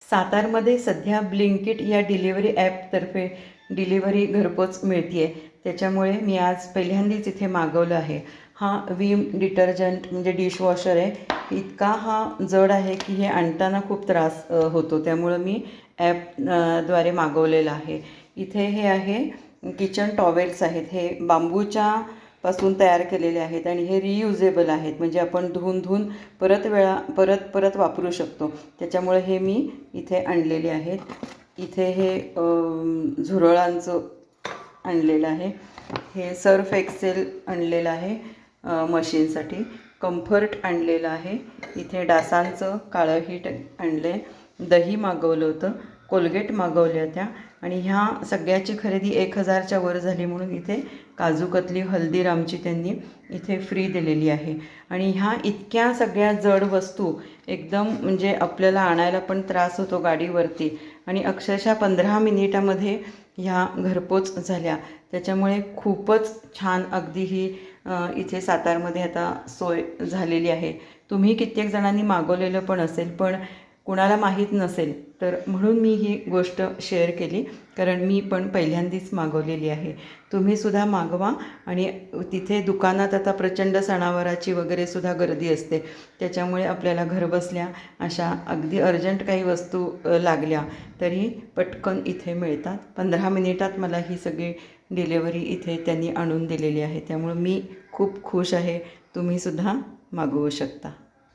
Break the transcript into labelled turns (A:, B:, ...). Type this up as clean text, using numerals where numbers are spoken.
A: सातारमध्ये सध्या ब्लिंकिट या डिलिव्हरी ॲपतर्फे डिलिव्हरी घरपोच मिळते आहे. त्याच्यामुळे मी आज पहिल्यांदाच इथे मागवलं आहे. हा विम डिटर्जंट म्हणजे डिशवॉशर आहे. इतका हा जड आहे की हे आणताना खूप त्रास होतो. त्यामुळं मी ॲप द्वारे मागवलेलं आहे. इथे हे आहे किचन टॉवेल्स आहेत. हे बांबूच्या पासून तयार केलेले आहेत आणि हे रियुजेबल आहेत. म्हणजे आपण धुवून परत वापरू शकतो. त्याच्यामुळे हे मी इथे आणलेले आहेत. इथे हे झुरळांचं आणलेलं आहे. हे सर्फ एक्सेल आणलेलं आहे मशीनसाठी. कम्फर्ट आणलेलं आहे. इथे डासांचं काळं हीट आणलं आहे. दही मागवलं होतं. कोलगेट मागवल्या होत्या आणि ह्या सगळ्याची खरेदी 1000च्या वर झाली म्हणून इथे काजू कतली हल्दीरामची त्यांनी इथे फ्री दिलेली आहे. आणि ह्या इतक्या सगळ्या जड वस्तू एकदम म्हणजे आपल्याला आणायला पण त्रास होतो गाडीवरती आणि अक्षरशः 15 मिनिटामध्ये ह्या घरपोच झाल्या. त्याच्यामुळे खूपच छान अगदी ही इथे सातारमध्ये आता सोय झालेली आहे. तुम्ही कित्येक जणांनी मागवलेलं पण असेल, पण कुणाला माहीत नसेल तर म्हणून मी ही गोष्ट शेअर केली, कारण मी पण पहिल्यांदाच मागवलेली आहे. तुम्हीसुद्धा मागवा. आणि तिथे दुकानात आता प्रचंड सणावाराची वगैरे सुद्धा गर्दी असते. त्याच्यामुळे आपल्याला घरबसल्या अशा अगदी अर्जंट काही वस्तू लागल्या तरी पटकन इथे मिळतात. 15 मिनिटात मला ही सगळी डिलेवरी इथे त्यांनी आणून दिलेली आहे. त्यामुळे मी खूप खुश आहे. तुम्हीसुद्धा मागवू शकता.